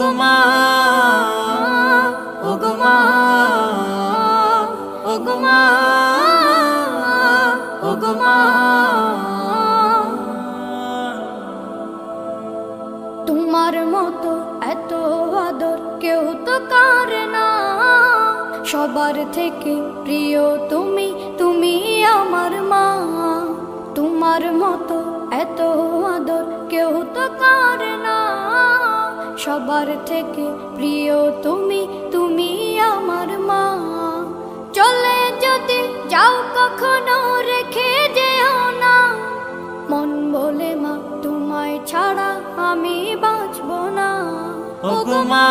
ওগো মা, ওগো মা, ওগো মা, ওগো মা। তোমার মতো এত আদর কেউ তো করে না, সবার থেকে প্রিয় তুমি, তুমি আমার মা। তোমার মতো এত আদর কেউ তো করে না, সবার থেকে প্রিয় তুমি, তুমি আমার মা। চলে যদি যাও কখনো রেখে যেও না, মন বলে মা তোমায় ছাড়া আমি বাঁচব না। ওগো মা,